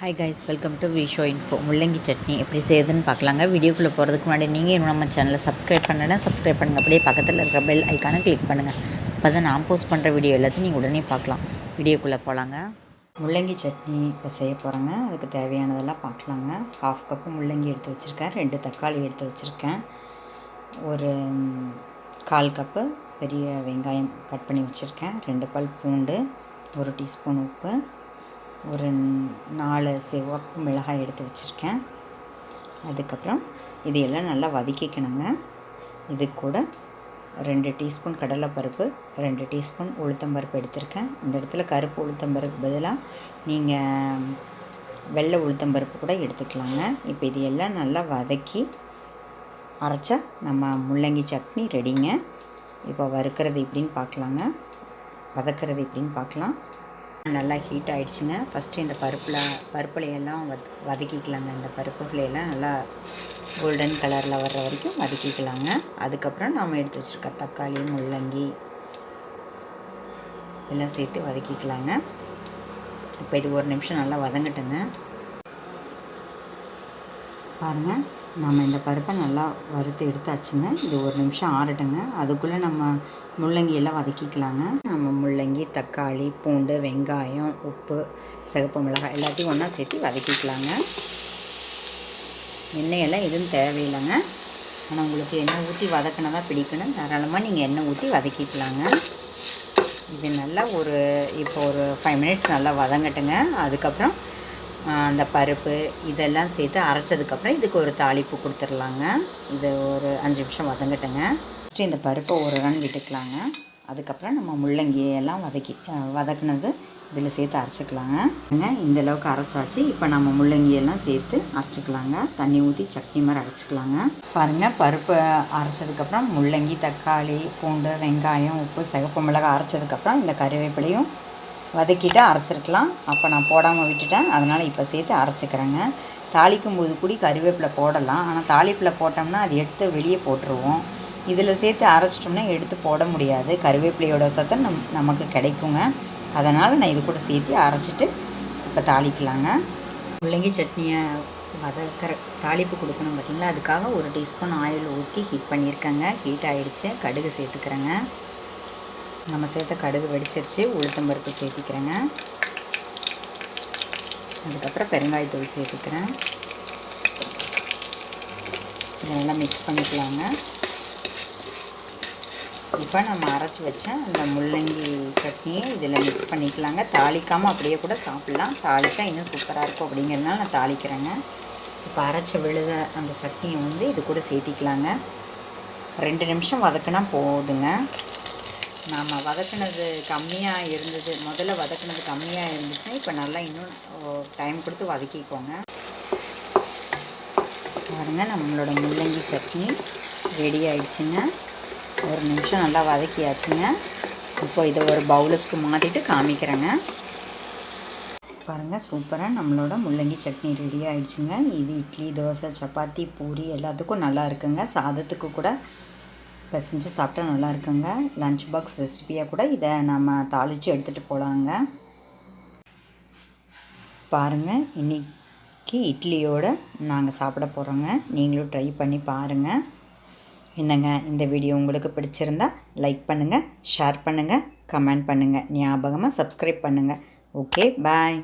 Hi guys, welcome to Visho Info. முள்ளங்கி சட்னி எப்படி செய்யுதுன்னு பார்க்கலாங்க. வீடியோக்குள்ளே போகிறதுக்கு முன்னாடி நீங்கள் இன்னும் நம்ம சேனலை சப்ஸ்கிரைப் பண்ணுங்கள். அப்படியே பக்கத்தில் இருக்கிற பெல் ஐக்கானை கிளிக் பண்ணுங்கள். அப்போ தான் நான் போஸ்ட் பண்ணுற வீடியோ எல்லாத்தையும் நீங்கள் உடனே பார்க்கலாம். வீடியோக்குள்ளே போகலாங்க. முள்ளங்கி சட்னி இப்போ செய்ய போகிறேங்க. அதுக்கு தேவையானதெல்லாம் பார்க்கலாங்க. 1/2 கப்பு முள்ளங்கி எடுத்து வச்சுருக்கேன். 2 தக்காளி எடுத்து வச்சுருக்கேன். ஒரு 1/4 கப்பு பெரிய வெங்காயம் கட் பண்ணி வச்சுருக்கேன். 2 பல் பூண்டு, 1 டீஸ்பூன் உப்பு, ஒரு 4 சிவப்பு மிளகாய் எடுத்து வச்சுருக்கேன். அதுக்கப்புறம் இது எல்லாம் நல்லா வதக்கிக்கணுங்க. இது கூட 2 டீஸ்பூன் கடலைப்பருப்பு, 2 டீஸ்பூன் உளுத்தம்பருப்பு எடுத்திருக்கேன். இந்த இடத்துல கருப்பு உளுத்தம்பருப்பு பதிலாக நீங்கள் வெள்ளை உளுத்தம்பருப்பு கூட எடுத்துக்கலாங்க. இப்போ இது எல்லாம் நல்லா வதக்கி அரைச்சா நம்ம முள்ளங்கி சட்னி ரெடிங்க. இப்போ வதக்கிறது எப்படின்னு பார்க்கலாம். நல்லா ஹீட் ஆகிடுச்சுங்க. ஃபஸ்ட்டு இந்த பருப்புலையெல்லாம் வதக்கிக்கலாங்க. இந்த பருப்புலையெல்லாம் நல்லா கோல்டன் கலரில் வர்ற வரைக்கும் வதக்கிக்கலாங்க. அதுக்கப்புறம் நாம் எடுத்து வச்சுருக்க தக்காளி, முள்ளங்கி எல்லாம் சேர்த்து வதக்கிக்கலாங்க. இப்போ இது 1 நிமிஷம் நல்லா வதங்கட்டுங்க. பாருங்கள், நம்ம இந்த பருப்பை நல்லா வறுத்து எடுத்தாச்சுங்க. இது 1 நிமிஷம் ஆறட்டுங்க. அதுக்குள்ளே நம்ம முள்ளங்கி எல்லாம் வதக்கிக்கலாங்க. நம்ம முள்ளங்கி, தக்காளி, பூண்டு, வெங்காயம், உப்பு, சிவப்பு மிளகாய் எல்லாத்தையும் ஒன்றா சேர்த்து வதக்கிக்கலாங்க. எண்ணெயெல்லாம் எதுவும் தேவையில்லைங்க. ஆனால் உங்களுக்கு எண்ணெய் ஊற்றி வதக்கினதான் பிடிக்கணும். தாராளமாக நீங்கள் எண்ணெய் ஊற்றி வதக்கிக்கலாங்க. இது நல்லா இப்போ ஒரு 5 மினிட்ஸ் நல்லா வதங்கட்டுங்க. அதுக்கப்புறம் அந்த பருப்பு இதெல்லாம் சேர்த்து அரைச்சதுக்கப்புறம் இதுக்கு ஒரு தாளிப்பு கொடுத்துடலாங்க. இது ஒரு 5 நிமிஷம் வதங்கட்டுங்க. ஃபஸ்ட்டு இந்த பருப்பை ஒரு ரன் விட்டுக்கலாங்க. அதுக்கப்புறம் நம்ம முள்ளங்கியெல்லாம் வதக்குனது இதில் சேர்த்து அரைச்சிக்கலாங்க. இந்த அளவுக்கு அரைச்சாச்சு. இப்போ நம்ம முள்ளங்கியெல்லாம் சேர்த்து அரைச்சிக்கலாங்க. தண்ணி ஊற்றி சட்னி மாதிரி அரைச்சிக்கலாங்க. பாருங்கள், பருப்பு அரைச்சதுக்கப்புறம் முள்ளங்கி, தக்காளி, பூண்டு, வெங்காயம், உப்பு, சிவப்பு மிளகாய் அரைச்சதுக்கப்புறம் இந்த கறிவேப்பிலையும் வதக்கிட்டு அரைச்சிருக்கலாம். அப்போ நான் போடாமல் விட்டுட்டேன், அதனால் இப்போ சேர்த்து அரைச்சிக்கிறேங்க. தாளிக்கும் போது கூடி கறிவேப்பிலை போடலாம். ஆனால் தாளிப்பில் போட்டோம்னா அது எடுத்து வெளியே போட்டுருவோம். இதில் சேர்த்து அரைச்சிட்டோம்னா எடுத்து போட முடியாது. கறிவேப்பிலையோட சத்தம் நமக்கு கிடைக்குங்க. அதனால் நான் இது கூட சேர்த்து அரைச்சிட்டு இப்போ தாளிக்கலாங்க. முள்ளங்கி சட்னியை தாளிப்பு கொடுக்கணும் பார்த்திங்களா, அதுக்காக 1 டீஸ்பூன் ஆயில் ஊற்றி ஹீட் பண்ணியிருக்கேங்க. ஹீட் ஆகிடுச்சு. கடுகு சேர்த்துக்கிறேங்க. நம்ம சேர்த்த கடுகு வெடிச்சிருச்சு. உளுத்தம்பருப்பு சேர்த்திக்கிறேங்க. அதுக்கப்புறம் பெருங்காயத்தூள் சேர்த்துக்கிறேன். இதெல்லாம் மிக்ஸ் பண்ணிக்கலாங்க. இப்போ நம்ம அரைச்சி வச்ச அந்த முள்ளங்கி சட்னியை இதில் மிக்ஸ் பண்ணிக்கலாங்க. தாளிக்காமல் அப்படியே கூட சாப்பிட்லாம். தாளித்தா இன்னும் சூப்பராக இருக்கும். அப்படிங்கிறதுனால நான் தாளிக்கிறேங்க. இப்போ அரைச்சி விழுத அந்த சட்னியை இது கூட சேர்த்திக்கலாங்க. 2 நிமிஷம் வதக்கினா போதுங்க. நாம் வதக்கினது கம்மியாக இருந்தது, முதல்ல வதக்கினது கம்மியாக இருந்துச்சுன்னா இப்போ நல்லா இன்னும் டைம் கொடுத்து வதக்கிக்கோங்க. பாருங்கள், நம்மளோட முள்ளங்கி சட்னி ரெடி ஆயிடுச்சுங்க. 1 நிமிஷம் நல்லா வதக்கியாச்சுங்க. இப்போ இதை ஒரு பவுலுக்கு மாற்றிட்டு காமிக்கிறேங்க. பாருங்கள், சூப்பராக நம்மளோட முள்ளங்கி சட்னி ரெடி ஆயிடுச்சுங்க. இது இட்லி, தோசை, சப்பாத்தி, பூரி எல்லாத்துக்கும் நல்லா இருக்குங்க. சாதத்துக்கு கூட செஞ்சு சாப்பிட்டா நல்லா இருக்குங்க. லஞ்ச் பாக்ஸ் ரெசிபியாக கூட இதை நம்ம தாளித்து எடுத்துகிட்டு போகலாங்க. பாருங்கள், இன்றைக்கி இட்லியோடு நாங்கள் சாப்பிட போகிறோங்க. நீங்களும் ட்ரை பண்ணி பாருங்கள். என்னங்க, இந்த வீடியோ உங்களுக்கு பிடிச்சிருந்தா லைக் பண்ணுங்கள், ஷேர் பண்ணுங்கள், கமெண்ட் பண்ணுங்கள். ஞாபகமாக சப்ஸ்கிரைப் பண்ணுங்கள். ஓகே, பாய்.